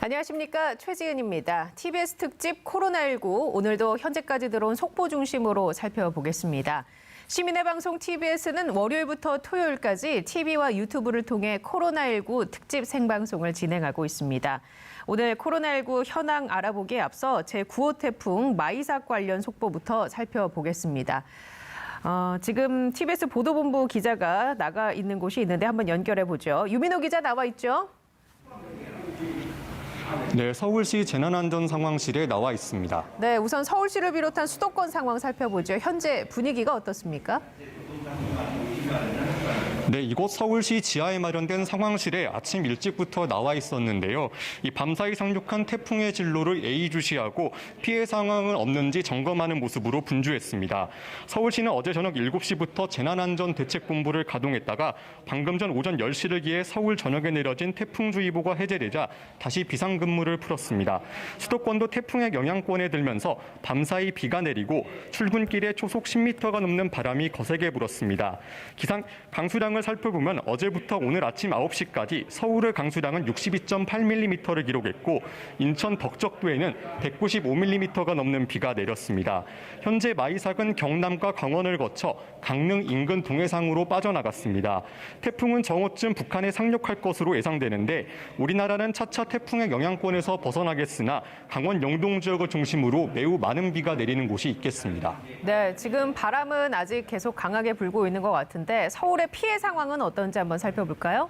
안녕하십니까. 최지은입니다. TBS 특집 코로나19 오늘도 현재까지 들어온 속보 중심으로 살펴보겠습니다. 시민의 방송 TBS는 월요일부터 토요일까지 TV와 유튜브를 통해 코로나19 특집 생방송을 진행하고 있습니다. 오늘 코로나19 현황 알아보기에 앞서 제9호 태풍 마이삭 관련 속보부터 살펴보겠습니다. 지금 TBS 보도본부 기자가 나가 있는 곳이 있는데 한번 연결해 보죠. 유민호 기자 나와 있죠? 네, 서울시 재난안전상황실에 나와 있습니다. 네, 우선 서울시를 비롯한 수도권 상황 살펴보죠. 현재 분위기가 어떻습니까? 네, 이곳 서울시 지하에 마련된 상황실에 아침 일찍부터 나와 있었는데요. 이 밤사이 상륙한 태풍의 진로를 예의주시하고 피해 상황은 없는지 점검하는 모습으로 분주했습니다. 서울시는 어제 저녁 7시부터 재난안전대책본부를 가동했다가 방금 전 오전 10시를 기해 서울 전역에 내려진 태풍주의보가 해제되자 다시 비상근무를 풀었습니다. 수도권도 태풍의 영향권에 들면서 밤사이 비가 내리고 출근길에 초속 10m가 넘는 바람이 거세게 불었습니다. 강수량을 살펴보면 어제부터 오늘 아침 9시까지 서울의 강수량은 62.8mm를 기록했고 인천 덕적도에는 195mm가 넘는 비가 내렸습니다. 현재 마이삭은 경남과 강원을 거쳐 강릉 인근 동해상으로 빠져나갔습니다. 태풍은 정오쯤 북한에 상륙할 것으로 예상되는데 우리나라는 차차 태풍의 영향권에서 벗어나겠으나 강원 영동 지역을 중심으로 매우 많은 비가 내리는 곳이 있겠습니다. 네, 지금 바람은 아직 계속 강하게 불고 있는 것 같은데 서울의 피해 상황은 어떤지 한번 살펴볼까요?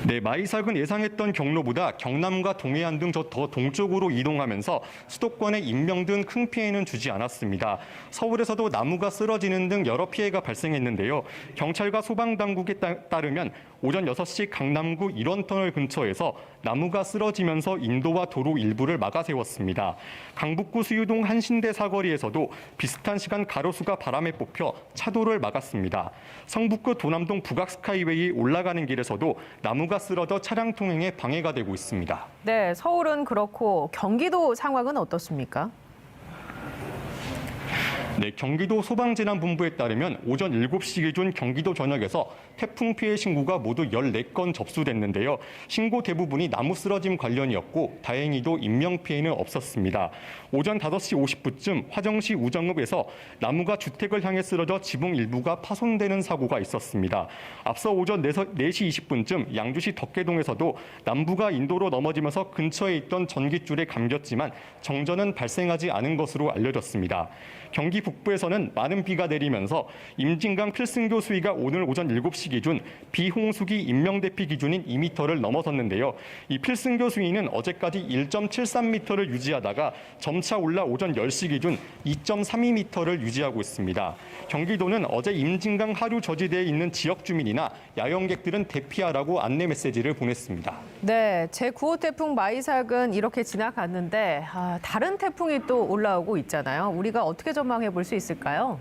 네, 마이삭은 예상했던 경로보다 경남과 동해안 등 더 동쪽으로 이동하면서 수도권에 인명 등 큰 피해는 주지 않았습니다. 서울에서도 나무가 쓰러지는 등 여러 피해가 발생했는데요. 경찰과 소방당국에 따르면 오전 6시 강남구 일원터널 근처에서 나무가 쓰러지면서 인도와 도로 일부를 막아 세웠습니다. 강북구 수유동 한신대 사거리에서도 비슷한 시간 가로수가 바람에 뽑혀 차도를 막았습니다. 성북구 도남동 북악스카이웨이 올라가는 길에서도 나무가 쓰러져 차량 통행에 방해가 되고 있습니다. 네, 서울은 그렇고 경기도 상황은 어떻습니까? 네, 경기도 소방재난본부에 따르면 오전 7시 기준 경기도 전역에서 태풍 피해 신고가 모두 14건 접수됐는데요. 신고 대부분이 나무 쓰러짐 관련이었고 다행히도 인명 피해는 없었습니다. 오전 5시 50분쯤 화정시 우정읍에서 나무가 주택을 향해 쓰러져 지붕 일부가 파손되는 사고가 있었습니다. 앞서 오전 4시 20분쯤 양주시 덕계동에서도 남부가 인도로 넘어지면서 근처에 있던 전깃줄에 감겼지만 정전은 발생하지 않은 것으로 알려졌습니다. 경기 북부에서는 많은 비가 내리면서 임진강 필승교 수위가 오늘 오전 7시 기준 비홍수기 인명대피 기준인 2m를 넘어섰는데요. 이 필승교 수위는 어제까지 1.73m를 유지하다가 점차 올라 오전 10시 기준 2.32m를 유지하고 있습니다. 경기도는 어제 임진강 하류 저지대에 있는 지역 주민이나 야영객들은 대피하라고 안내 메시지를 보냈습니다. 네, 제9호 태풍 마이삭은 이렇게 지나갔는데 다른 태풍이 또 올라오고 있잖아요. 우리가 어떻게 전망해 볼 수 있을까요?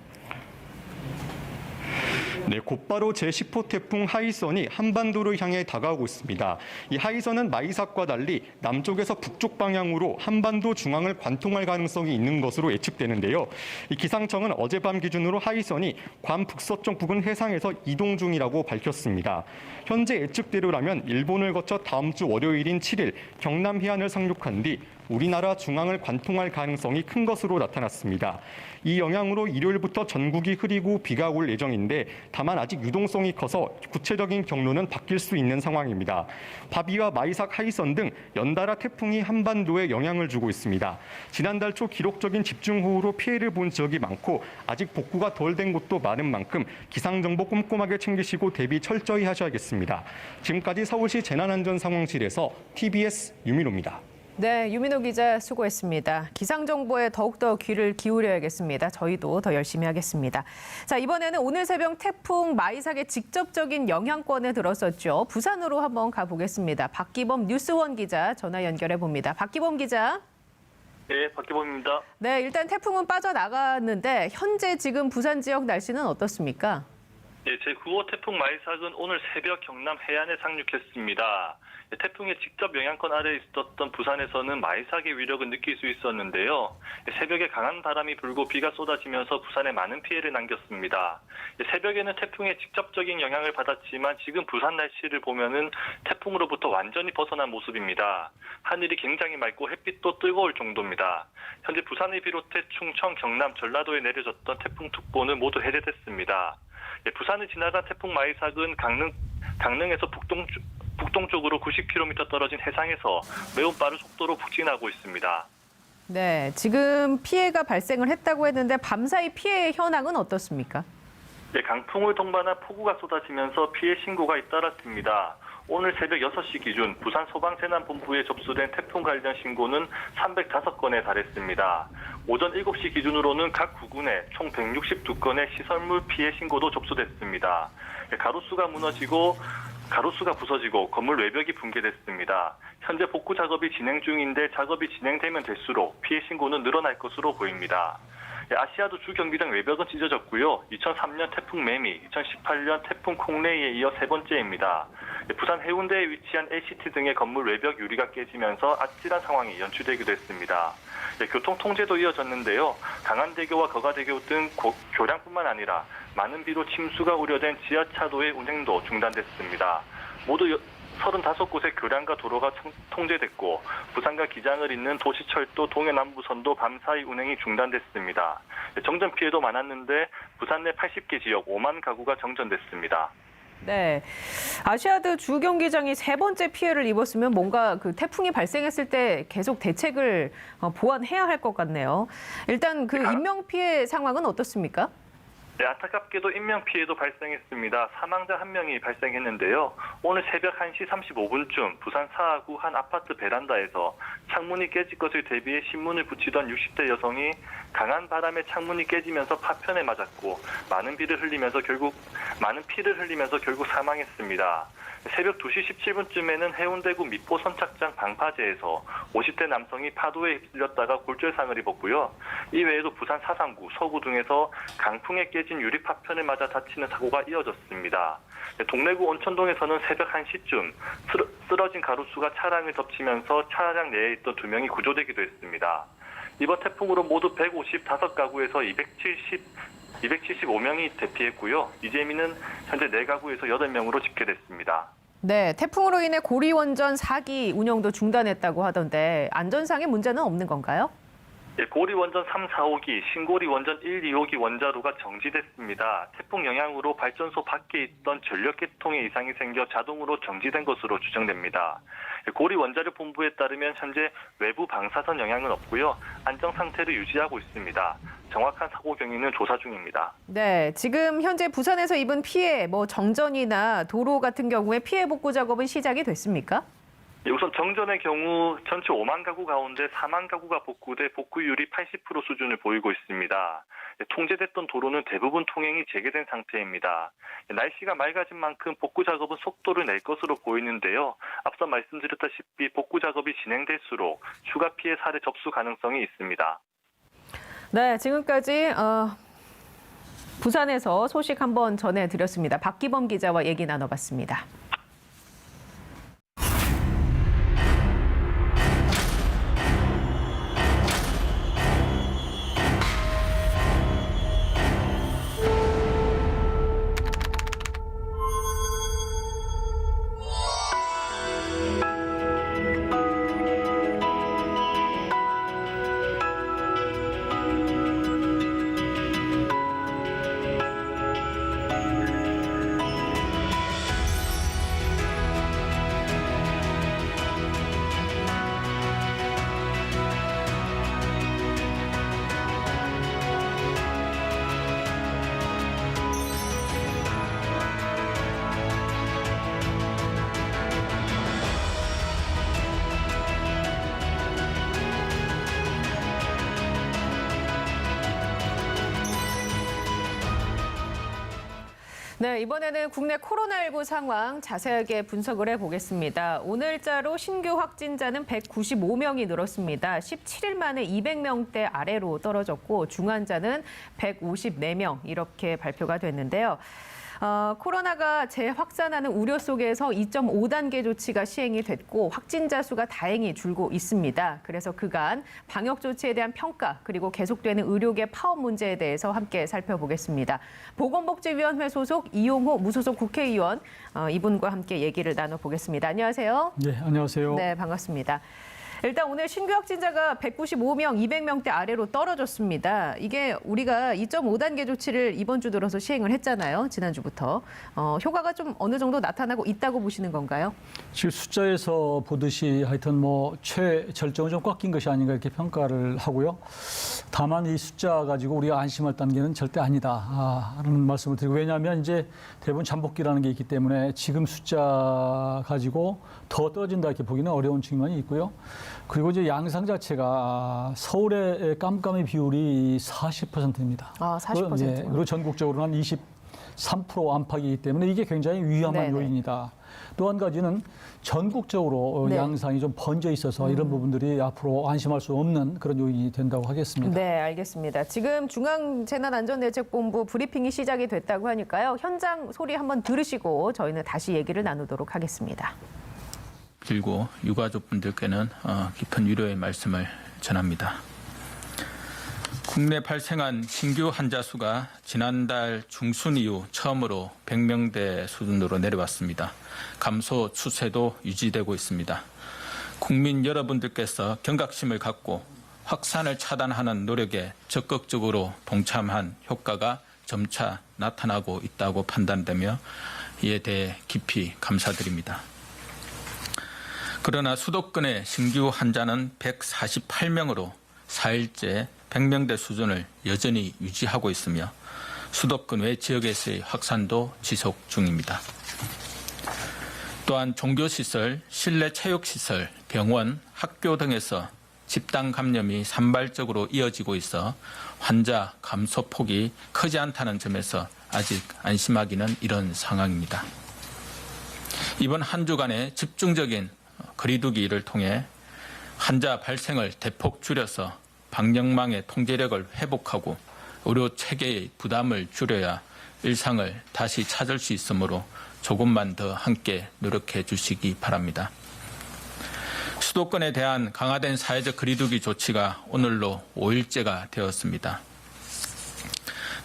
네, 곧바로 제10호 태풍 하이선이 한반도를 향해 다가오고 있습니다. 이 하이선은 마이삭과 달리 남쪽에서 북쪽 방향으로 한반도 중앙을 관통할 가능성이 있는 것으로 예측되는데요. 이 기상청은 어젯밤 기준으로 하이선이 괌 북서쪽 부근 해상에서 이동 중이라고 밝혔습니다. 현재 예측대로라면 일본을 거쳐 다음 주 월요일인 7일 경남 해안을 상륙한 뒤 우리나라 중앙을 관통할 가능성이 큰 것으로 나타났습니다. 이 영향으로 일요일부터 전국이 흐리고 비가 올 예정인데 다만 아직 유동성이 커서 구체적인 경로는 바뀔 수 있는 상황입니다. 바비와 마이삭, 하이선 등 연달아 태풍이 한반도에 영향을 주고 있습니다. 지난달 초 기록적인 집중호우로 피해를 본 지역이 많고 아직 복구가 덜 된 곳도 많은 만큼 기상정보 꼼꼼하게 챙기시고 대비 철저히 하셔야겠습니다. 지금까지 서울시 재난안전상황실에서 TBS 유민호입니다. 네, 유민호 기자 수고했습니다. 기상정보에 더욱더 귀를 기울여야겠습니다. 저희도 더 열심히 하겠습니다. 자, 이번에는 오늘 새벽 태풍 마이삭의 직접적인 영향권에 들었었죠. 부산으로 한번 가보겠습니다. 박기범 뉴스원 기자 전화 연결해 봅니다. 박기범 기자. 네, 박기범입니다. 네, 일단 태풍은 빠져나갔는데 현재 지금 부산 지역 날씨는 어떻습니까? 예, 제9호 태풍 마이삭은 오늘 새벽 경남 해안에 상륙했습니다. 태풍의 직접 영향권 아래에 있었던 부산에서는 마이삭의 위력을 느낄 수 있었는데요. 새벽에 강한 바람이 불고 비가 쏟아지면서 부산에 많은 피해를 남겼습니다. 새벽에는 태풍의 직접적인 영향을 받았지만 지금 부산 날씨를 보면은 태풍으로부터 완전히 벗어난 모습입니다. 하늘이 굉장히 맑고 햇빛도 뜨거울 정도입니다. 현재 부산을 비롯해 충청, 경남, 전라도에 내려졌던 태풍특보는 모두 해제됐습니다. 부산을 지나간 태풍 마이삭은 강릉에서 북동쪽으로 90km 떨어진 해상에서 매우 빠른 속도로 북진하고 있습니다. 네, 지금 피해가 발생을 했다고 했는데 밤사이 피해 현황은 어떻습니까? 네, 강풍을 동반한 폭우가 쏟아지면서 피해 신고가 잇따랐습니다. 오늘 새벽 6시 기준 부산 소방재난본부에 접수된 태풍 관련 신고는 305건에 달했습니다. 오전 7시 기준으로는 각 구군에 총 162건의 시설물 피해 신고도 접수됐습니다. 가로수가 부서지고 건물 외벽이 붕괴됐습니다. 현재 복구 작업이 진행 중인데 작업이 진행되면 될수록 피해 신고는 늘어날 것으로 보입니다. 아시아도 주 경비장 외벽은 찢어졌고요. 2003년 태풍 매미, 2018년 태풍 콩레이에 이어 세 번째입니다. 부산 해운대에 위치한 LCT 등의 건물 외벽 유리가 깨지면서 아찔한 상황이 연출되기도 했습니다. 교통 통제도 이어졌는데요. 강안대교와 거가대교 등 교량뿐만 아니라 많은 비로 침수가 우려된 지하차도의 운행도 중단됐습니다. 모두 35곳의 교량과 도로가 통제됐고 부산과 기장을 잇는 도시철도 동해남부선도 밤사이 운행이 중단됐습니다. 정전 피해도 많았는데 부산 내 80개 지역 5만 가구가 정전됐습니다. 네, 아시아드 주 경기장이 세 번째 피해를 입었으면 뭔가 그 태풍이 발생했을 때 계속 대책을 보완해야 할 것 같네요. 일단 그 인명 피해 상황은 어떻습니까? 네, 안타깝게도 인명피해도 발생했습니다. 사망자 1명이 발생했는데요. 오늘 새벽 1시 35분쯤 부산 사하구 한 아파트 베란다에서 창문이 깨질 것을 대비해 신문을 붙이던 60대 여성이 강한 바람에 창문이 깨지면서 파편에 맞았고 많은 피를 흘리면서 결국 사망했습니다. 새벽 2시 17분쯤에는 해운대구 미포 선착장 방파제에서 50대 남성이 파도에 휩쓸렸다가 골절상을 입었고요. 이외에도 부산 사상구, 서구 등에서 강풍에 깨진 유리 파편을 맞아 다치는 사고가 이어졌습니다. 동래구 온천동에서는 새벽 1시쯤 쓰러진 가로수가 차량을 덮치면서 차량 내에 있던 2명이 구조되기도 했습니다. 이번 태풍으로 모두 155가구에서 275명이 대피했고요. 이재민은 현재 4가구에서 8명으로 집계됐습니다. 네, 태풍으로 인해 고리원전 4기 운영도 중단했다고 하던데 안전상의 문제는 없는 건가요? 예, 고리원전 3, 4, 5기, 신고리원전 1, 2, 5기 원자로가 정지됐습니다. 태풍 영향으로 발전소 밖에 있던 전력계통에 이상이 생겨 자동으로 정지된 것으로 추정됩니다. 고리원자력본부에 따르면 현재 외부 방사선 영향은 없고요. 안정 상태를 유지하고 있습니다. 정확한 사고 경위는 조사 중입니다. 네, 지금 현재 부산에서 입은 피해, 정전이나 도로 같은 경우에 피해 복구 작업은 시작이 됐습니까? 우선 정전의 경우 전체 5만 가구 가운데 4만 가구가 복구돼 복구율이 80% 수준을 보이고 있습니다. 통제됐던 도로는 대부분 통행이 재개된 상태입니다. 날씨가 맑아진 만큼 복구 작업은 속도를 낼 것으로 보이는데요. 앞서 말씀드렸다시피 복구 작업이 진행될수록 추가 피해 사례 접수 가능성이 있습니다. 네, 지금까지 부산에서 소식 한번 전해드렸습니다. 박기범 기자와 얘기 나눠봤습니다. 네, 이번에는 국내 코로나19 상황 자세하게 분석을 해보겠습니다. 오늘자로 신규 확진자는 195명이 늘었습니다. 17일 만에 200명대 아래로 떨어졌고 중환자는 154명 이렇게 발표가 됐는데요. 코로나가 재확산하는 우려 속에서 2.5단계 조치가 시행이 됐고 확진자 수가 다행히 줄고 있습니다. 그래서 그간 방역 조치에 대한 평가 그리고 계속되는 의료계 파업 문제에 대해서 함께 살펴보겠습니다. 보건복지위원회 소속 이용호 무소속 국회의원 이분과 함께 얘기를 나눠보겠습니다. 안녕하세요. 네, 안녕하세요. 네, 반갑습니다. 일단 오늘 신규 확진자가 195명, 200명대 아래로 떨어졌습니다. 이게 우리가 2.5단계 조치를 이번 주 들어서 시행을 했잖아요. 지난주부터. 효과가 좀 어느 정도 나타나고 있다고 보시는 건가요? 지금 숫자에서 보듯이 하여튼 뭐 최절정은 좀 꽉 낀 것이 아닌가 이렇게 평가를 하고요. 다만 이 숫자 가지고 우리가 안심할 단계는 절대 아니다 라는 말씀을 드리고, 왜냐하면 이제 대부분 잠복기라는 게 있기 때문에 지금 숫자 가지고 더 떨어진다 이렇게 보기는 어려운 측면이 있고요. 그리고 이제 양상 자체가 서울의 깜깜이 비율이 40%입니다. 40%. 예, 그리고 전국적으로는 한 23% 안팎이기 때문에 이게 굉장히 위험한 네네. 요인이다. 또 한 가지는 전국적으로 네. 양상이 좀 번져 있어서 이런 부분들이 앞으로 안심할 수 없는 그런 요인이 된다고 하겠습니다. 네, 알겠습니다. 지금 중앙재난안전대책본부 브리핑이 시작이 됐다고 하니까요. 현장 소리 한번 들으시고 저희는 다시 얘기를 나누도록 하겠습니다. 그리고 유가족분들께는 깊은 위로의 말씀을 전합니다. 국내 발생한 신규 환자 수가 지난달 중순 이후 처음으로 100명대 수준으로 내려왔습니다. 감소 추세도 유지되고 있습니다. 국민 여러분들께서 경각심을 갖고 확산을 차단하는 노력에 적극적으로 동참한 효과가 점차 나타나고 있다고 판단되며 이에 대해 깊이 감사드립니다. 그러나 수도권의 신규 환자는 148명으로 4일째 100명대 수준을 여전히 유지하고 있으며 수도권 외 지역에서의 확산도 지속 중입니다. 또한 종교시설, 실내 체육시설, 병원, 학교 등에서 집단 감염이 산발적으로 이어지고 있어 환자 감소 폭이 크지 않다는 점에서 아직 안심하기는 이런 상황입니다. 이번 한 주간의 집중적인 거리두기를 통해 환자 발생을 대폭 줄여서 방역망의 통제력을 회복하고 의료 체계의 부담을 줄여야 일상을 다시 찾을 수 있으므로 조금만 더 함께 노력해 주시기 바랍니다. 수도권에 대한 강화된 사회적 거리두기 조치가 오늘로 5일째가 되었습니다.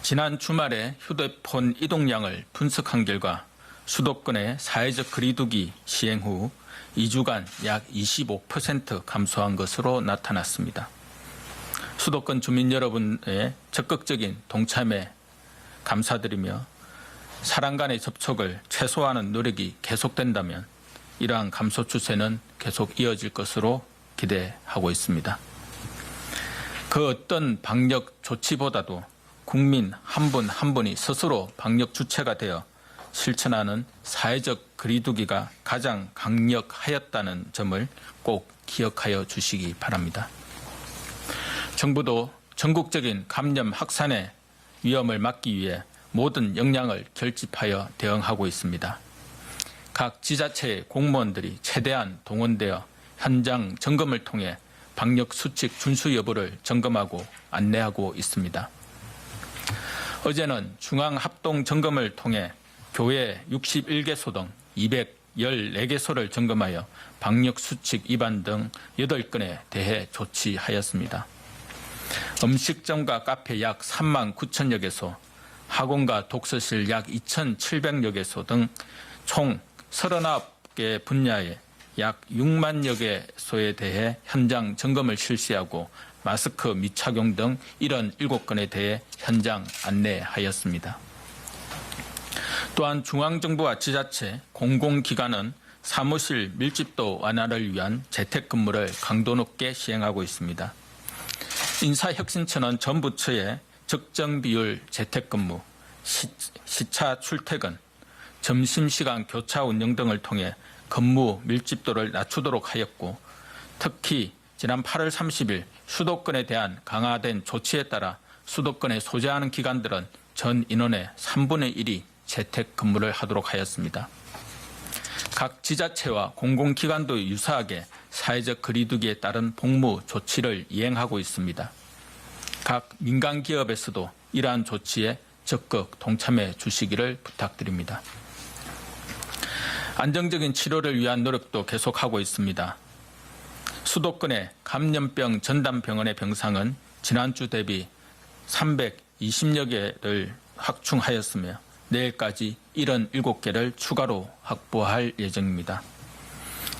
지난 주말에 휴대폰 이동량을 분석한 결과 수도권의 사회적 거리두기 시행 후 2주간 약 25% 감소한 것으로 나타났습니다. 수도권 주민 여러분의 적극적인 동참에 감사드리며 사람 간의 접촉을 최소화하는 노력이 계속된다면 이러한 감소 추세는 계속 이어질 것으로 기대하고 있습니다. 그 어떤 방역 조치보다도 국민 한 분 한 분이 스스로 방역 주체가 되어 실천하는 사회적 거리두기가 가장 강력하였다는 점을 꼭 기억하여 주시기 바랍니다. 정부도 전국적인 감염 확산의 위험을 막기 위해 모든 역량을 결집하여 대응하고 있습니다. 각 지자체의 공무원들이 최대한 동원되어 현장 점검을 통해 방역 수칙 준수 여부를 점검하고 안내하고 있습니다. 어제는 중앙합동 점검을 통해 교회 61개소 등 214개소를 점검하여 방역 수칙 위반 등 8건에 대해 조치하였습니다. 음식점과 카페 약 3만 9천여 개소, 학원과 독서실 약 2,700여 개소 등 총 39개 분야에 약 6만여 개소에 대해 현장 점검을 실시하고 마스크 미착용 등 77건에 대해 현장 안내하였습니다. 또한 중앙정부와 지자체, 공공기관은 사무실 밀집도 완화를 위한 재택근무를 강도 높게 시행하고 있습니다. 인사혁신처는 전 부처에 적정 비율 재택근무, 시차 출퇴근, 점심시간 교차 운영 등을 통해 근무 밀집도를 낮추도록 하였고, 특히 지난 8월 30일 수도권에 대한 강화된 조치에 따라 수도권에 소재하는 기관들은 전 인원의 3분의 1이 재택근무를 하도록 하였습니다. 각 지자체와 공공기관도 유사하게 사회적 거리두기에 따른 복무 조치를 이행하고 있습니다. 각 민간기업에서도 이러한 조치에 적극 동참해 주시기를 부탁드립니다. 안정적인 치료를 위한 노력도 계속하고 있습니다. 수도권의 감염병 전담병원의 병상은 지난주 대비 320여 개를 확충하였으며 내일까지 77개를 추가로 확보할 예정입니다.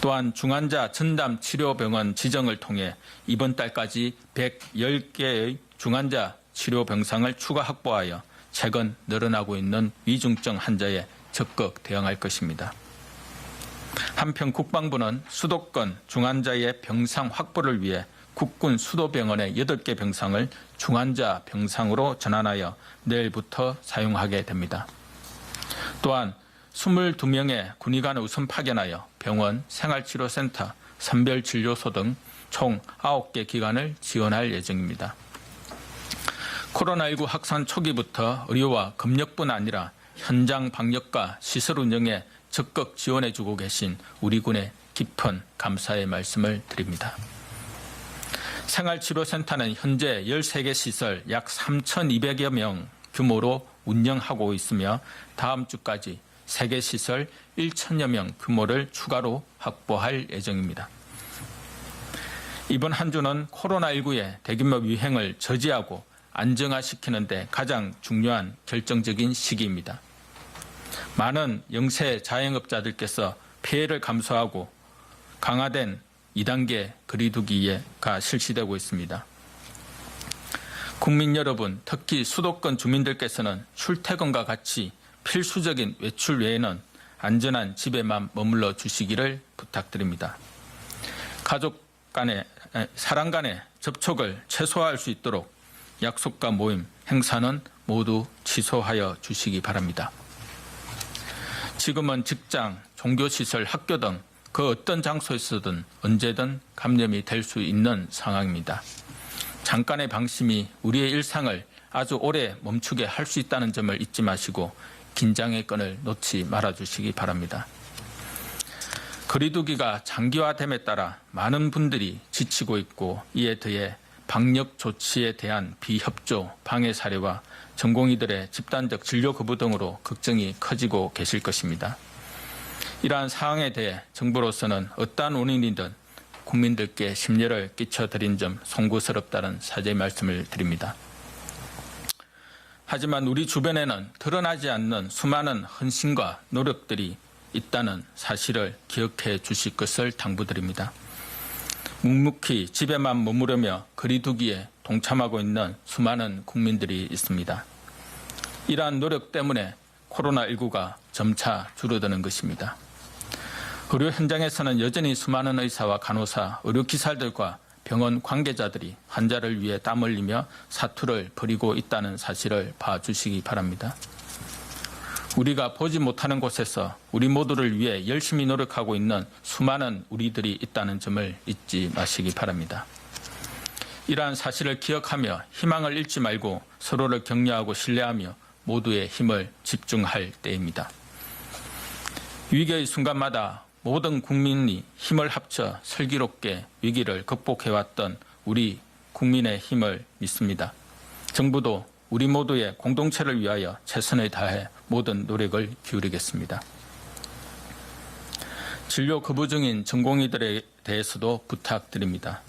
또한 중환자 전담 치료병원 지정을 통해 이번 달까지 110개의 중환자 치료 병상을 추가 확보하여 최근 늘어나고 있는 위중증 환자에 적극 대응할 것입니다. 한편 국방부는 수도권 중환자의 병상 확보를 위해 국군 수도병원의 8개 병상을 중환자 병상으로 전환하여 내일부터 사용하게 됩니다. 또한 22명의 군의관을 우선 파견하여 병원, 생활치료센터, 선별진료소 등 총 9개 기관을 지원할 예정입니다. 코로나19 확산 초기부터 의료와 검역뿐 아니라 현장 방역과 시설 운영에 적극 지원해주고 계신 우리 군에 깊은 감사의 말씀을 드립니다. 생활치료센터는 현재 13개 시설 약 3,200여 명 규모로 운영하고 있으며 다음 주까지 3개 시설 1,000여 명 규모를 추가로 확보할 예정입니다. 이번 한 주는 코로나19의 대규모 유행을 저지하고 안정화시키는 데 가장 중요한 결정적인 시기입니다. 많은 영세 자영업자들께서 피해를 감수하고 강화된 2단계 거리두기가 실시되고 있습니다. 국민 여러분, 특히 수도권 주민들께서는 출퇴근과 같이 필수적인 외출 외에는 안전한 집에만 머물러 주시기를 부탁드립니다. 가족 간의, 사람 간의 접촉을 최소화할 수 있도록 약속과 모임, 행사는 모두 취소하여 주시기 바랍니다. 지금은 직장, 종교시설, 학교 등 그 어떤 장소에서든 언제든 감염이 될 수 있는 상황입니다. 잠깐의 방심이 우리의 일상을 아주 오래 멈추게 할 수 있다는 점을 잊지 마시고 긴장의 끈을 놓지 말아주시기 바랍니다. 거리두기가 장기화됨에 따라 많은 분들이 지치고 있고 이에 더해 방역 조치에 대한 비협조, 방해 사례와 전공의들의 집단적 진료 거부 등으로 걱정이 커지고 계실 것입니다. 이러한 상황에 대해 정부로서는 어떠한 원인이든 국민들께 심려를 끼쳐드린 점 송구스럽다는 사죄의 말씀을 드립니다. 하지만 우리 주변에는 드러나지 않는 수많은 헌신과 노력들이 있다는 사실을 기억해 주실 것을 당부드립니다. 묵묵히 집에만 머무르며 거리두기에 동참하고 있는 수많은 국민들이 있습니다. 이러한 노력 때문에 코로나19가 점차 줄어드는 것입니다. 의료 현장에서는 여전히 수많은 의사와 간호사, 의료기사들과 병원 관계자들이 환자를 위해 땀 흘리며 사투를 벌이고 있다는 사실을 봐주시기 바랍니다. 우리가 보지 못하는 곳에서 우리 모두를 위해 열심히 노력하고 있는 수많은 우리들이 있다는 점을 잊지 마시기 바랍니다. 이러한 사실을 기억하며 희망을 잃지 말고 서로를 격려하고 신뢰하며 모두의 힘을 집중할 때입니다. 위기의 순간마다 모든 국민이 힘을 합쳐 슬기롭게 위기를 극복해왔던 우리 국민의 힘을 믿습니다. 정부도 우리 모두의 공동체를 위하여 최선을 다해 모든 노력을 기울이겠습니다. 진료 거부 중인 전공의들에 대해서도 부탁드립니다.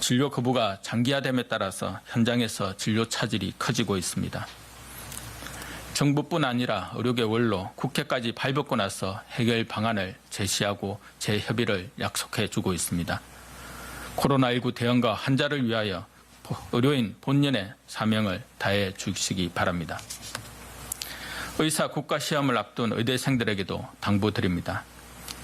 진료 거부가 장기화됨에 따라서 현장에서 진료 차질이 커지고 있습니다. 정부뿐 아니라 의료계 원로, 국회까지 발벗고 나서 해결 방안을 제시하고 재협의를 약속해 주고 있습니다. 코로나19 대응과 환자를 위하여 의료인 본연의 사명을 다해 주시기 바랍니다. 의사 국가시험을 앞둔 의대생들에게도 당부드립니다.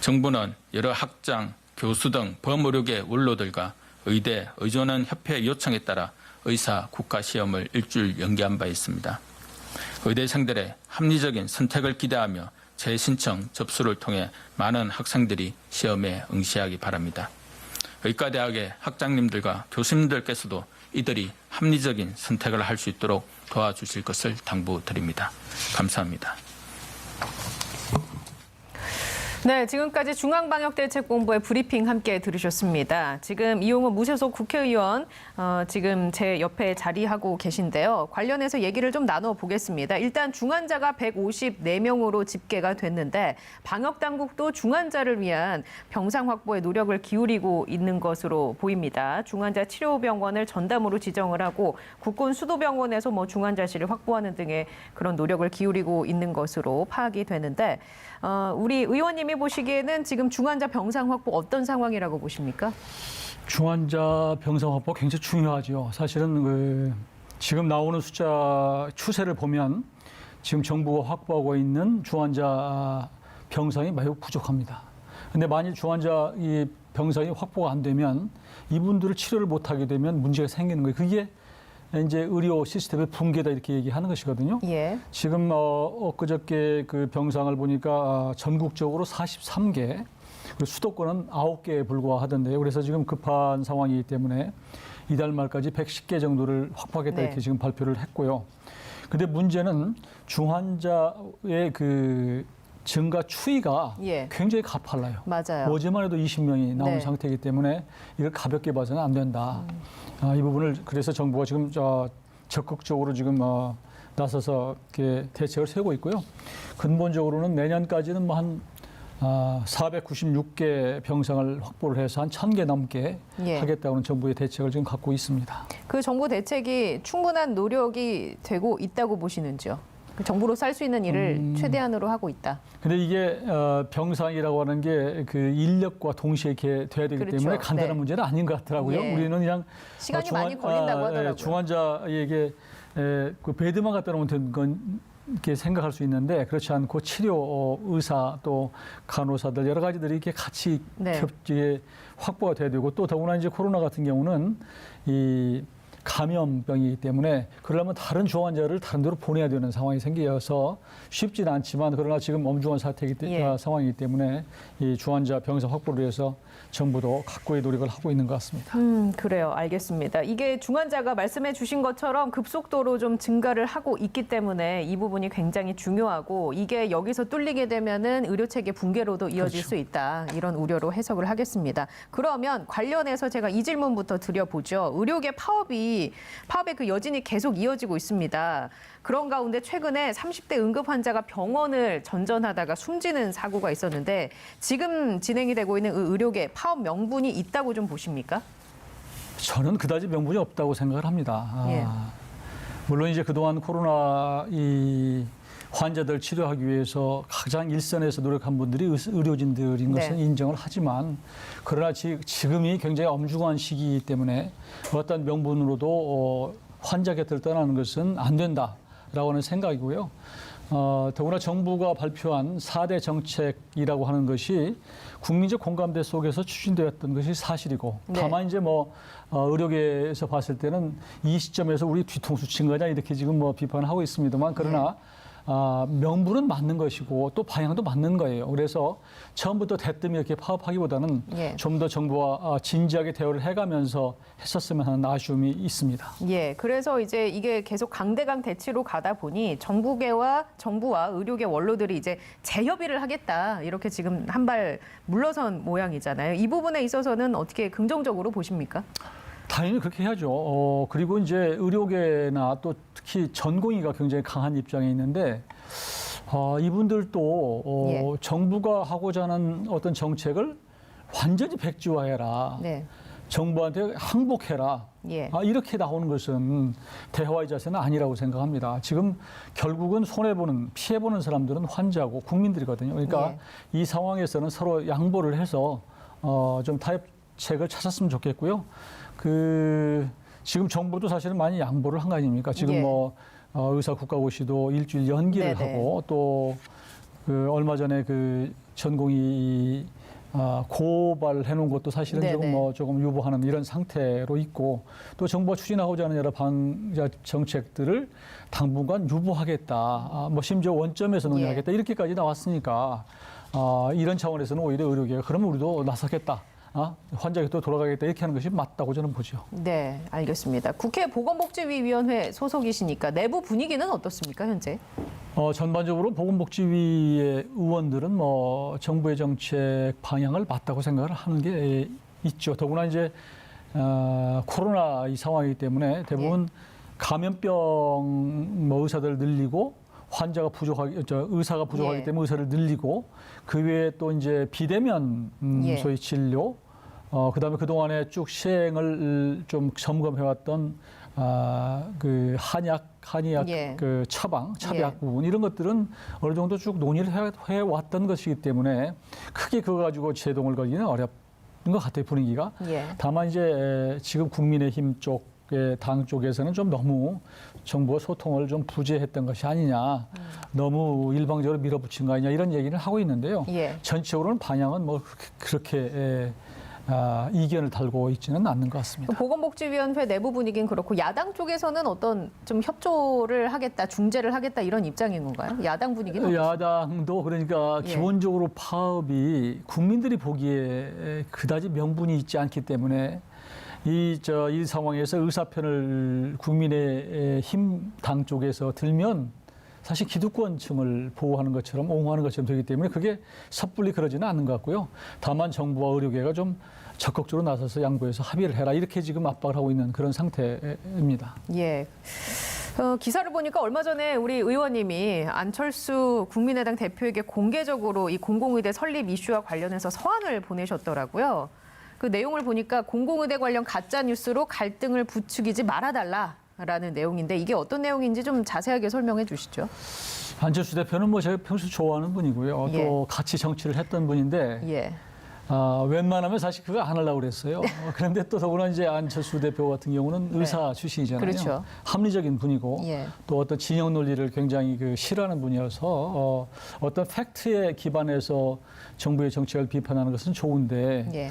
정부는 여러 학장, 교수 등 범의료계 원로들과 의대, 의료원 협회 요청에 따라 의사 국가시험을 일주일 연기한 바 있습니다. 의대생들의 합리적인 선택을 기대하며 재신청 접수를 통해 많은 학생들이 시험에 응시하기 바랍니다. 의과대학의 학장님들과 교수님들께서도 이들이 합리적인 선택을 할 수 있도록 도와주실 것을 당부드립니다. 감사합니다. 네, 지금까지 중앙방역대책본부의 브리핑 함께 들으셨습니다. 지금 이용호 무소속 국회의원 지금 제 옆에 자리하고 계신데요. 관련해서 얘기를 좀 나눠보겠습니다. 일단 중환자가 154명으로 집계가 됐는데 방역당국도 중환자를 위한 병상 확보에 노력을 기울이고 있는 것으로 보입니다. 중환자 치료병원을 전담으로 지정을 하고 국군 수도병원에서 중환자실을 확보하는 등의 그런 노력을 기울이고 있는 것으로 파악이 되는데 우리 의원님이 보시기에는 지금 중환자 병상 확보 어떤 상황이라고 보십니까? 중환자 병상 확보 굉장히 중요하죠. 사실은 지금 나오는 숫자 추세를 보면 지금 정부가 확보하고 있는 중환자 병상이 매우 부족합니다. 그런데 만일 중환자 이 병상이 확보가 안 되면 이분들을 치료를 못하게 되면 문제가 생기는 거예요. 그게 이제 의료 시스템의 붕괴다 이렇게 얘기하는 것이거든요. 예. 지금 엊그저께 그 병상을 보니까 전국적으로 43개, 그리고 수도권은 9개에 불과하던데요. 그래서 지금 급한 상황이기 때문에 이달 말까지 110개 정도를 확보하겠다 네. 이렇게 지금 발표를 했고요. 근데 문제는 중환자의 그 증가 추이가 예. 굉장히 가팔라요. 맞아요. 어제만 해도 20명이 나온 네. 상태이기 때문에 이걸 가볍게 봐서는 안 된다. 이 부분을 그래서 정부가 지금 적극적으로 지금 나서서 이렇게 대책을 세우고 있고요. 근본적으로는 내년까지는 한 496개 병상을 확보를 해서 한 1,000개 넘게 예. 하겠다는 정부의 대책을 지금 갖고 있습니다. 그 정부 대책이 충분한 노력이 되고 있다고 보시는지요? 그 정부로서 할 수 있는 일을 최대한으로 하고 있다. 근데 이게 병상이라고 하는 게 그 인력과 동시에 이렇게 돼야 되기 그렇죠. 때문에 간단한 네. 문제는 아닌 것 같더라고요. 예. 우리는 그냥 시간이 많이 걸린다고 하더라고요. 중환자에게 그 베드만 갖다 놓으면 되는 건 이렇게 생각할 수 있는데 그렇지 않고 치료 의사 또 간호사들 여러 가지들이 이렇게 같이 네. 겹치게 확보가 돼야 되고 또 더구나 이제 코로나 같은 경우는 이 감염병이기 때문에 그러려면 다른 중환자를 다른 데로 보내야 되는 상황이 생겨서 쉽지는 않지만 그러나 지금 엄중한 예. 상황이기 때문에 이 중환자 병상 확보를 위해서 정부도 각고의 노력을 하고 있는 것 같습니다. 그래요. 알겠습니다. 이게 중환자가 말씀해 주신 것처럼 급속도로 좀 증가를 하고 있기 때문에 이 부분이 굉장히 중요하고 이게 여기서 뚫리게 되면은 의료체계 붕괴로도 이어질 그렇죠. 수 있다. 이런 우려로 해석을 하겠습니다. 그러면 관련해서 제가 이 질문부터 드려보죠. 의료계 파업의 그 여진이 계속 이어지고 있습니다. 그런 가운데 최근에 30대 응급 환자가 병원을 전전하다가 숨지는 사고가 있었는데 지금 진행이 되고 있는 의료계 파업 명분이 있다고 좀 보십니까? 저는 그다지 명분이 없다고 생각을 합니다. 예. 물론 이제 그동안 코로나 이 환자들 치료하기 위해서 가장 일선에서 노력한 분들이 의료진들인 것은 네. 인정을 하지만 그러나 지금이 굉장히 엄중한 시기이기 때문에 어떤 명분으로도 환자 곁을 떠나는 것은 안 된다라고 하는 생각이고요. 더구나 정부가 발표한 4대 정책이라고 하는 것이 국민적 공감대 속에서 추진되었던 것이 사실이고 네. 다만 이제 의료계에서 봤을 때는 이 시점에서 우리 뒤통수 친 거냐 이렇게 지금 비판을 하고 있습니다만 그러나 명분은 맞는 것이고 또 방향도 맞는 거예요. 그래서 처음부터 대뜸 이렇게 파업하기보다는 예. 좀 더 정부와 진지하게 대화를 해가면서 했었으면 하는 아쉬움이 있습니다. 예, 그래서 이제 이게 계속 강대강 대치로 가다 보니 정부와 의료계 원로들이 이제 재협의를 하겠다 이렇게 지금 한 발 물러선 모양이잖아요. 이 부분에 있어서는 어떻게 긍정적으로 보십니까? 당연히 그렇게 해야죠. 그리고 이제 의료계나 또 특히 전공의가 굉장히 강한 입장에 있는데 이분들도 예. 정부가 하고자 하는 어떤 정책을 완전히 백지화해라. 네. 정부한테 항복해라. 예. 이렇게 나오는 것은 대화의 자세는 아니라고 생각합니다. 지금 결국은 손해보는, 피해보는 사람들은 환자고 국민들이거든요. 그러니까 이 상황에서는 서로 양보를 해서 좀 타협책을 찾았으면 좋겠고요. 지금 정부도 사실은 많이 양보를 한 거 아닙니까? 지금 예. 의사 국가고시도 일주일 연기를 네네. 하고 또 얼마 전에 전공의 고발해 놓은 것도 사실은 네네. 조금 유보하는 이런 상태로 있고 또 정부가 추진하고자 하는 여러 방자 정책들을 당분간 유보하겠다. 심지어 원점에서 논의하겠다. 이렇게까지 나왔으니까 이런 차원에서는 오히려 의료계가 그러면 우리도 나서겠다. 환자 곁으로 돌아가겠다. 이렇게 하는 것이 맞다고 저는 보죠. 네, 알겠습니다. 국회 보건복지위원회 소속이시니까 내부 분위기는 어떻습니까, 현재? 전반적으로 보건복지위의 의원들은 뭐 정부의 정책 방향을 맞다고 생각을 하는 게 있죠. 더구나 이제 코로나 이 상황이기 때문에 대부분 감염병 뭐 의사들 늘리고 환자가 부족하기, 의사가 부족하기 예. 때문에 의사를 늘리고 그 외에 또 이제 비대면 예. 소위 진료, 그다음에 그 동안에 쭉 시행을 좀 점검해왔던 그 한의학 예. 그 차벽 예. 부분 이런 것들은 어느 정도 쭉 논의를 해왔던 것이기 때문에 크게 그거 가지고 제동을 걸기는 어렵는 것 같아요, 분위기가. 예. 다만 이제 지금 국민의힘 쪽의 당 쪽에서는 좀 너무 정부와 소통을 좀 부재했던 것이 아니냐, 너무 일방적으로 밀어붙인 거 아니냐 이런 얘기를 하고 있는데요. 예. 전체적으로는 방향은 뭐 그렇게 이견을 달고 있지는 않는 것 같습니다. 보건복지위원회 내부 분위기는 그렇고 야당 쪽에서는 어떤 좀 협조를 하겠다, 중재를 하겠다 이런 입장인 건가요? 야당 분위기는 야당도 그러니까 예. 기본적으로 파업이 국민들이 보기에 그다지 명분이 있지 않기 때문에 이 상황에서 의사편을 국민의힘 당 쪽에서 들면 사실 기득권층을 보호하는 것처럼 옹호하는 것처럼 되기 때문에 그게 섣불리 그러지는 않는 것 같고요. 다만 정부와 의료계가 좀 적극적으로 나서서 양보해서 합의를 해라 이렇게 지금 압박을 하고 있는 그런 상태입니다. 예. 기사를 보니까 얼마 전에 우리 의원님이 안철수 국민의당 대표에게 공개적으로 이 공공의대 설립 이슈와 관련해서 서한을 보내셨더라고요. 그 내용을 보니까 공공의대 관련 가짜 뉴스로 갈등을 부추기지 말아달라라는 내용인데 이게 어떤 내용인지 좀 자세하게 설명해 주시죠. 안철수 대표는 뭐 제가 평소 좋아하는 분이고요. 예. 또 같이 정치를 했던 분인데 예. 웬만하면 사실 그거 안 하려고 그랬어요. 그런데 또 더구나 이제 안철수 대표 같은 경우는 의사 출신이잖아요. 그렇죠. 합리적인 분이고 예. 또 어떤 진영 논리를 굉장히 싫어하는 분이어서 어떤 팩트에 기반해서 정부의 정책을 비판하는 것은 좋은데 예.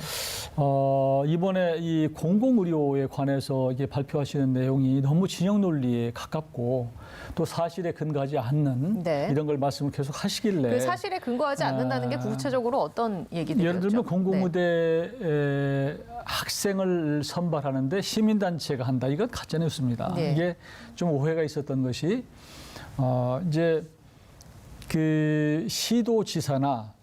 이번에 이 공공의료에 관해서 이게 발표하시는 내용이 너무 진영 논리에 가깝고 또 사실에 근거하지 않는 네. 이런 걸 말씀을 계속 하시길래 그 사실에 근거하지 않는다는 게 구체적으로 어떤 얘기들이었죠? 예를 들면 네. 공공의대 학생을 선발하는데 시민단체가 한다. 이건 가짜뉴스입니다. 네. 이게 좀 오해가 있었던 것이 이제 그 시도지사나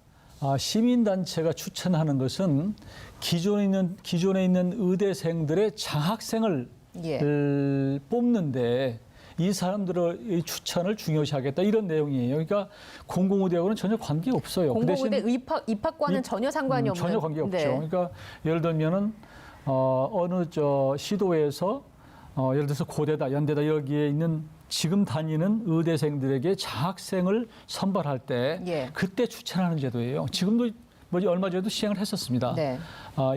시민단체가 추천하는 것은 기존에 있는 의대생들의 장학생을 예. 뽑는데 이 사람들의 추천을 중요시하겠다 이런 내용이에요. 그러니까 공공의대하고는 전혀 관계 없어요. 그 대신 공공의대 입학과는 전혀 상관이 없는. 전혀 관계 없죠. 네. 그러니까 예를 들면은 어느 시도에서 예를 들어서 고대다, 연대다 여기에 있는 지금 다니는 의대생들에게 장학생을 선발할 때 예. 그때 추천하는 제도예요. 지금도 뭐 얼마 전에도 시행을 했었습니다. 네.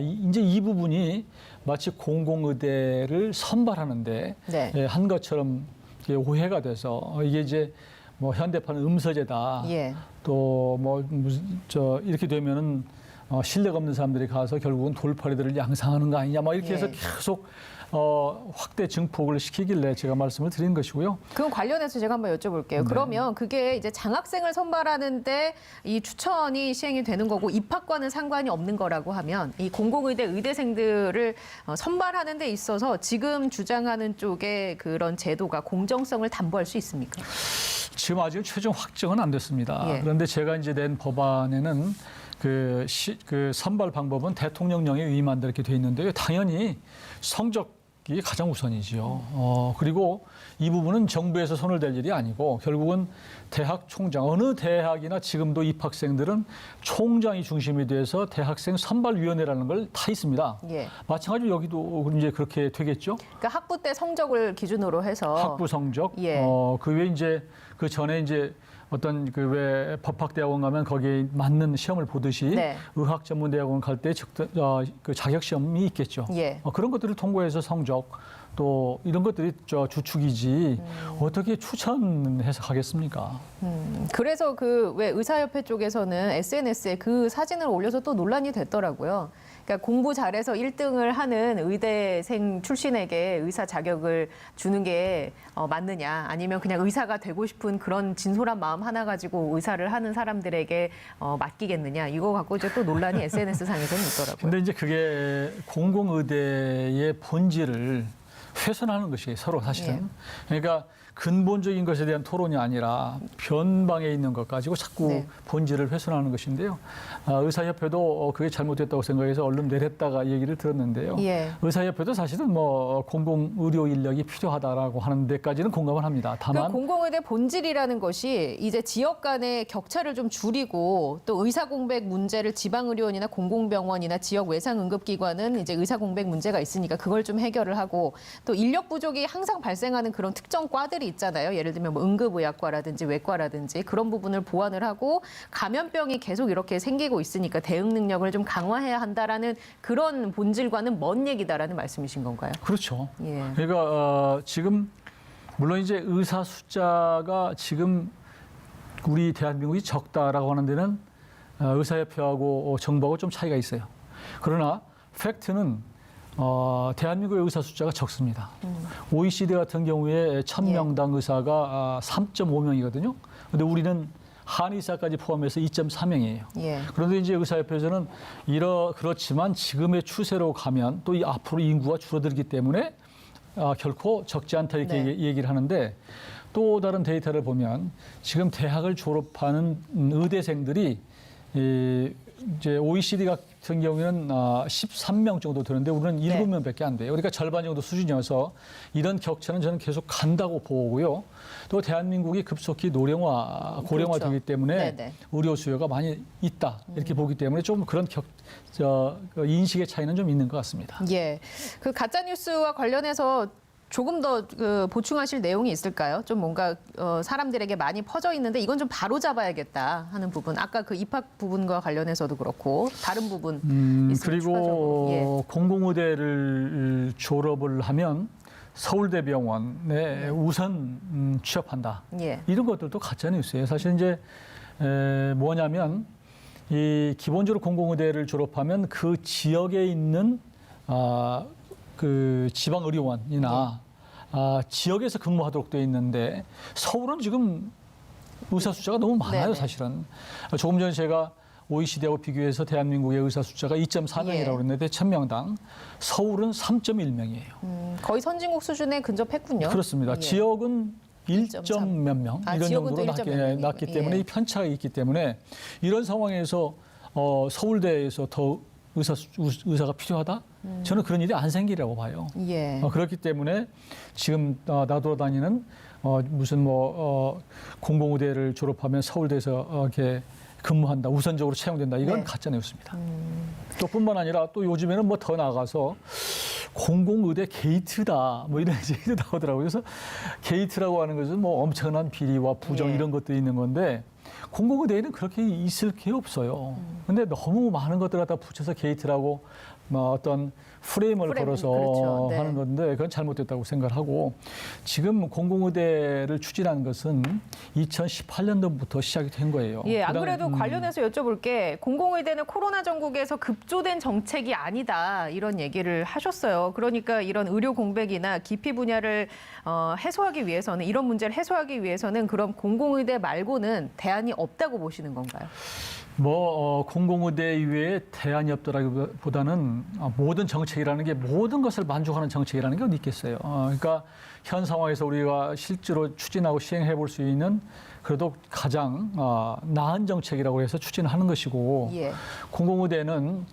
이제 이 부분이 마치 공공의대를 선발하는데 네. 한 것처럼 이게 오해가 돼서 이게 이제 뭐 현대판 음서제다. 예. 또 뭐 이렇게 되면은 실력 없는 사람들이 가서 결국은 돌팔이들을 양상하는 거 아니냐, 막 이렇게 해서 예. 계속 확대 증폭을 시키길래 제가 말씀을 드린 것이고요. 그 관련해서 제가 한번 여쭤볼게요. 네. 그러면 그게 이제 장학생을 선발하는데 이 추천이 시행이 되는 거고 입학과는 상관이 없는 거라고 하면 이 공공의대 의대생들을 선발하는 데 있어서 지금 주장하는 쪽의 그런 제도가 공정성을 담보할 수 있습니까? 지금 아직 최종 확정은 안 됐습니다. 예. 그런데 제가 이제 낸 법안에는 그 선발 방법은 대통령령에 위임한다 이렇게 돼 있는데요. 당연히 성적이 가장 우선이지요. 그리고 이 부분은 정부에서 손을 댈 일이 아니고 결국은 대학 총장, 어느 대학이나 지금도 입학생들은 총장이 중심이 돼서 대학생 선발위원회라는 걸 다 있습니다. 예. 마찬가지로 여기도 이제 그렇게 되겠죠. 그러니까 학부 때 성적을 기준으로 해서 학부 성적, 예. 그 외에 이제 그 전에 이제 어떤 그 왜 법학대학원 가면 거기에 맞는 시험을 보듯이 네. 의학전문대학원 갈 때 그 자격 시험이 있겠죠. 예. 그런 것들을 통과해서 성적 또 이런 것들이 주축이지 어떻게 추천해서 가겠습니까? 그래서 그 왜 의사협회 쪽에서는 SNS에 그 사진을 올려서 또 논란이 됐더라고요. 그러니까 공부 잘해서 1등을 하는 의대생 출신에게 의사 자격을 주는 게 맞느냐, 아니면 그냥 의사가 되고 싶은 그런 진솔한 마음 하나 가지고 의사를 하는 사람들에게 맡기겠느냐, 이거 갖고 이제 또 논란이 SNS 상에서는 있더라고요. 근데 이제 그게 공공의대의 본질을 훼손하는 것이 서로 사실은. 그러니까 근본적인 것에 대한 토론이 아니라 변방에 있는 것 가지고 자꾸 네. 본질을 훼손하는 것인데요. 의사협회도 그게 잘못됐다고 생각해서 얼른 내렸다가 얘기를 들었는데요. 예. 의사협회도 사실은 뭐 공공의료 인력이 필요하다라고 하는 데까지는 공감을 합니다. 다만 그 공공의대 본질이라는 것이 이제 지역 간의 격차를 좀 줄이고 또 의사 공백 문제를 지방의료원이나 공공병원이나 지역 외상응급기관은 이제 의사 공백 문제가 있으니까 그걸 좀 해결을 하고 또 인력 부족이 항상 발생하는 그런 특정 과들이 있잖아요. 예를 들면 뭐 응급의학과라든지 외과라든지 그런 부분을 보완을 하고 감염병이 계속 이렇게 생기고 있으니까 대응 능력을 좀 강화해야 한다라는 그런 본질과는 먼 얘기다라는 말씀이신 건가요? 그렇죠. 예. 그러니까 지금 물론 이제 의사 숫자가 지금 우리 대한민국이 적다라고 하는 데는 의사협회하고 정부하고 좀 차이가 있어요. 그러나 팩트는 대한민국의 의사 숫자가 적습니다. OECD 같은 경우에 1000명당 의사가 3.5명이거든요. 근데 우리는 한의사까지 포함해서 2.4명이에요. 예. 그런데 이제 의사협회에서는 그렇지만 지금의 추세로 가면 또 앞으로 인구가 줄어들기 때문에 결코 적지 않다 이렇게 네. 얘기를 하는데 또 다른 데이터를 보면 지금 대학을 졸업하는 의대생들이 이제 OECD 같은 경우에는 13명 정도 되는데 우리는 네. 7명밖에 안 돼요. 그러니까 절반 정도 수준이어서 이런 격차는 저는 계속 간다고 보고요. 또 대한민국이 급속히 노령화, 고령화되기 그렇죠. 때문에 네네. 의료 수요가 많이 있다 이렇게 보기 때문에 좀 그런 인식의 차이는 좀 있는 것 같습니다. 예. 그 가짜 뉴스와 관련해서 조금 더 보충하실 내용이 있을까요? 좀 뭔가 사람들에게 많이 퍼져 있는데 이건 좀 바로 잡아야겠다 하는 부분. 아까 그 입학 부분과 관련해서도 그렇고 다른 부분 있으면 추가적으로. 예. 그리고 공공의대를 졸업을 하면 서울대병원에 우선 취업한다. 예. 이런 것들도 가짜 뉴스예요. 사실 이제 뭐냐면 이 기본적으로 공공의대를 졸업하면 그 지역에 있는 그 지방의료원이나 지역에서 근무하도록 돼 있는데 서울은 지금 의사 숫자가 너무 많아요, 네네. 사실은. 조금 전에 제가 OECD하고 비교해서 대한민국의 의사 숫자가 2.4명이라고 예. 그랬는데 1000명당 서울은 3.1명이에요. 거의 선진국 수준에 근접했군요. 그렇습니다. 예. 지역은 1.3. 1점 몇 명 이런 지역은 또 정도로 1점 몇 명이고. 낮기 때문에 예. 이 편차가 있기 때문에 이런 상황에서 서울대에서 더 의사가 필요하다? 저는 그런 일이 안 생기라고 봐요. 예. 그렇기 때문에 지금 나돌아다니는 무슨 공공의대를 졸업하면 서울대에서 이렇게 근무한다, 우선적으로 채용된다. 이건 네. 가짜 뉴스입니다. 또 뿐만 아니라 또 요즘에는 뭐 더 나가서 공공의대 게이트다 뭐 이런 얘기도 나오더라고요. 그래서 게이트라고 하는 것은 뭐 엄청난 비리와 부정 예. 이런 것들이 있는 건데 공공의대에는 그렇게 있을 게 없어요. 근데 너무 많은 것들 갖다 붙여서 게이트라고 어떤 프레임을 걸어서 그렇죠. 네. 하는 건데 그건 잘못됐다고 생각하고 지금 공공의대를 추진한 것은 2018년도부터 시작이 된 거예요. 예, 안 그다음에, 그래도 관련해서 여쭤볼 게 공공의대는 코로나 전국에서 급조된 정책이 아니다 이런 얘기를 하셨어요. 그러니까 이런 의료 공백이나 기피 분야를 해소하기 위해서는 이런 문제를 해소하기 위해서는 그럼 공공의대 말고는 대안이 없다고 보시는 건가요? 공공의대 이외에 대안이 없더라기보다는 모든 정책이라는 게 모든 것을 만족하는 정책이라는 게 어디 있겠어요. 그러니까 현 상황에서 우리가 실제로 추진하고 시행해 볼 수 있는 그래도 가장 나은 정책이라고 해서 추진하는 것이고 예. 공공의대는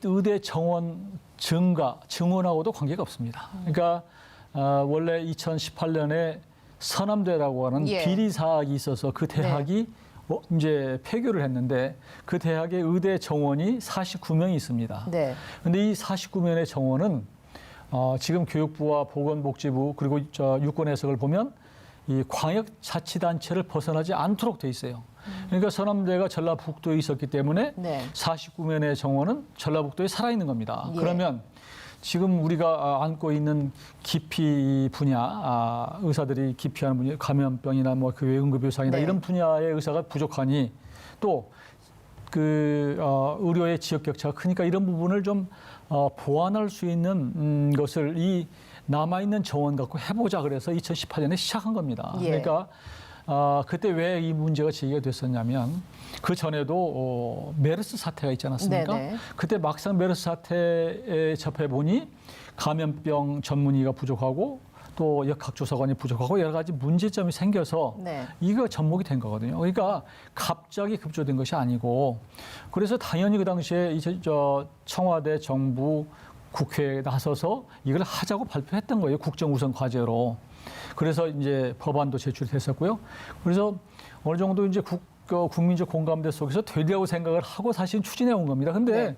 의대 정원 증원하고도 관계가 없습니다. 그러니까 원래 2018년에 서남대라고 하는 예. 비리 사학이 있어서 그 대학이 이제 폐교를 했는데 그 대학의 의대 정원이 49명이 있습니다. 네. 근데 이 49명의 정원은 지금 교육부와 보건복지부 그리고 유권 해석을 보면 이 광역자치단체를 벗어나지 않도록 돼 있어요. 그러니까 서남대가 전라북도에 있었기 때문에 네. 49명의 정원은 전라북도에 살아있는 겁니다. 예. 그러면 지금 우리가 안고 있는 기피 분야, 의사들이 기피하는 분야, 감염병이나 뭐 그 응급의사이나 네. 이런 분야의 의사가 부족하니 또 그 의료의 지역 격차가 크니까 이런 부분을 좀 보완할 수 있는 것을 이 남아 있는 정원 갖고 해보자 그래서 2018년에 시작한 겁니다. 예. 그러니까 그때 왜 이 문제가 제기가 됐었냐면 그 전에도 메르스 사태가 있지 않았습니까? 네네. 그때 막상 메르스 사태에 접해 보니 감염병 전문의가 부족하고 또 역학조사관이 부족하고 여러 가지 문제점이 생겨서 네. 이거 접목이 된 거거든요. 그러니까 갑자기 급조된 것이 아니고 그래서 당연히 그 당시에 이제 청와대, 정부, 국회에 나서서 이걸 하자고 발표했던 거예요. 국정우선 과제로. 그래서 이제 법안도 제출됐었고요. 그래서 어느 정도 이제 국민적 공감대 속에서 되리라고 생각을 하고 사실 추진해 온 겁니다. 근데 네.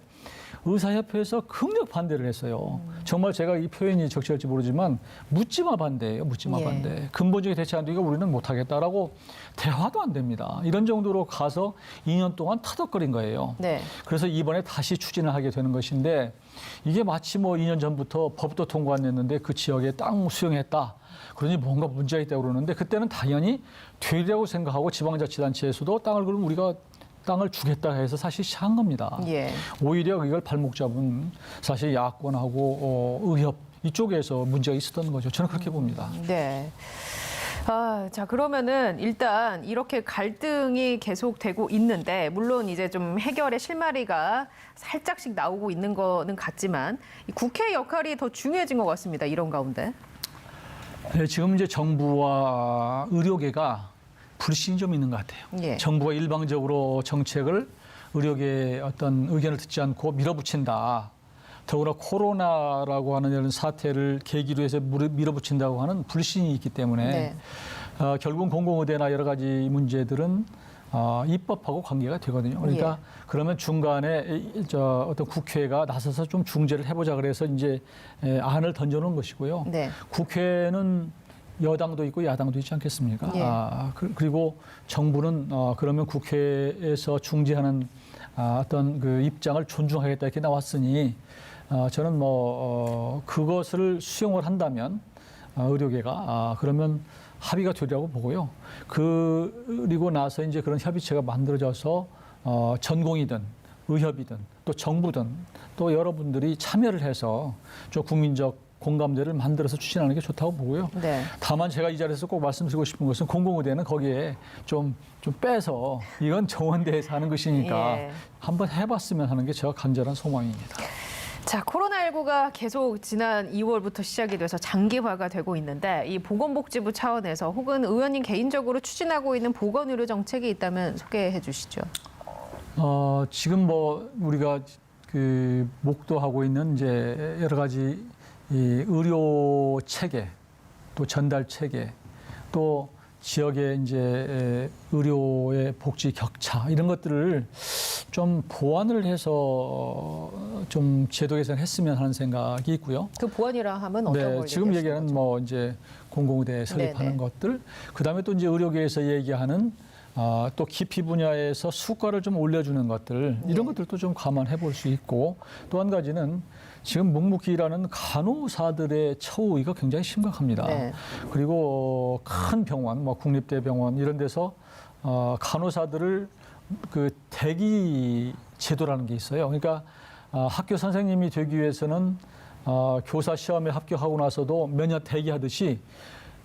의사협회에서 극력 반대를 했어요. 정말 제가 이 표현이 적절할지 모르지만 묻지마 반대예요. 묻지마 예. 반대. 근본적인 대책 안 되니까 우리는 못하겠다라고 대화도 안 됩니다. 이런 정도로 가서 2년 동안 터덕거린 거예요. 네. 그래서 이번에 다시 추진을 하게 되는 것인데 이게 마치 뭐 2년 전부터 법도 통과 안 됐는데 그 지역에 땅 수용했다. 그러니 뭔가 문제가 있다고 그러는데 그때는 당연히 되리라고 생각하고 지방자치단체에서도 땅을 그럼 우리가 땅을 주겠다 해서 사실 시작한 겁니다. 예. 오히려 이걸 발목 잡은 사실 야권하고 의협 이쪽에서 문제가 있었던 거죠. 저는 그렇게 봅니다. 네. 자, 그러면은 일단 이렇게 갈등이 계속되고 있는데, 물론 이제 좀 해결의 실마리가 살짝씩 나오고 있는 거는 같지만, 이 국회 역할이 더 중요해진 것 같습니다. 이런 가운데. 네, 지금 이제 정부와 의료계가 불신이 좀 있는 것 같아요. 예. 정부가 일방적으로 정책을 의료계의 어떤 의견을 듣지 않고 밀어붙인다. 더구나 코로나라고 하는 이런 사태를 계기로 해서 밀어붙인다고 하는 불신이 있기 때문에 네. 결국 공공의대나 여러 가지 문제들은 입법하고 관계가 되거든요. 그러니까 예. 그러면 중간에 어떤 국회가 나서서 좀 중재를 해보자 그래서 이제 안을 던져놓은 것이고요. 네. 국회는 여당도 있고 야당도 있지 않겠습니까? 예. 그리고 정부는 그러면 국회에서 중재하는 어떤 그 입장을 존중하겠다 이렇게 나왔으니 저는 그것을 수용을 한다면 의료계가 그러면 합의가 되리라고 보고요. 그리고 나서 이제 그런 협의체가 만들어져서 전공이든 의협이든 또 정부든 또 여러분들이 참여를 해서 좀 국민적 공감대를 만들어서 추진하는 게 좋다고 보고요. 네. 다만 제가 이 자리에서 꼭 말씀드리고 싶은 것은 공공의대는 거기에 좀 빼서 이건 정원대에서 하는 것이니까 예. 한번 해봤으면 하는 게 제가 간절한 소망입니다. 자, 코로나19가 계속 지난 2월부터 시작이 돼서 장기화가 되고 있는데, 이 보건복지부 차원에서 혹은 의원님 개인적으로 추진하고 있는 보건의료 정책이 있다면 소개해 주시죠. 지금 우리가 그 목도하고 있는 이제 여러 가지 이 의료 체계, 또 전달 체계, 또 지역의 이제 의료의 복지 격차 이런 것들을 좀 보완을 해서 좀 제도 개선했으면 하는 생각이 있고요. 그 보완이라 하면 어떤 걸 지금 얘기하시는 얘기하는 거죠? 이제 공공의대 설립하는 네네. 것들, 그다음에 또 이제 의료계에서 얘기하는 또 기피 분야에서 수가를 좀 올려주는 것들 이런 것들도 좀 감안해 볼 수 있고 또 한 가지는 지금 묵묵히 일하는 간호사들의 처우가 굉장히 심각합니다. 네. 그리고 큰 병원, 국립대병원 이런 데서 간호사들을 그 대기 제도라는 게 있어요. 그러니까 학교 선생님이 되기 위해서는 교사 시험에 합격하고 나서도 몇 년 대기하듯이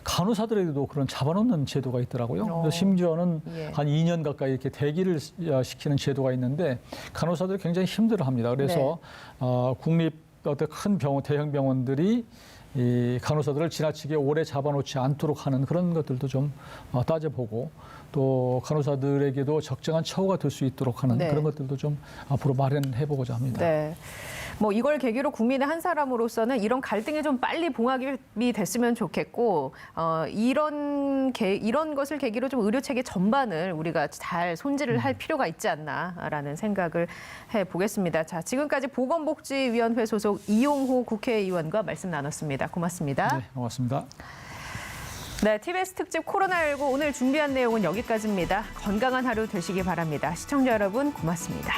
간호사들에게도 그런 잡아놓는 제도가 있더라고요. 그래서 심지어는 예. 한 2년 가까이 이렇게 대기를 시키는 제도가 있는데 간호사들이 굉장히 힘들어합니다. 그래서 국립 어떤 큰 병원, 대형 병원들이 이 간호사들을 지나치게 오래 잡아놓지 않도록 하는 그런 것들도 좀 따져보고 또 간호사들에게도 적정한 처우가 될 수 있도록 하는 네. 그런 것들도 좀 앞으로 마련해보고자 합니다. 네. 이걸 계기로 국민의 한 사람으로서는 이런 갈등이 좀 빨리 봉합이 됐으면 좋겠고, 이런 것을 계기로 좀 의료 체계 전반을 우리가 잘 손질을 할 필요가 있지 않나라는 생각을 해보겠습니다. 자, 지금까지 보건복지위원회 소속 이용호 국회의원과 말씀 나눴습니다. 고맙습니다. 네, 고맙습니다. 네, TBS 특집 코로나19 오늘 준비한 내용은 여기까지입니다. 건강한 하루 되시기 바랍니다. 시청자 여러분, 고맙습니다.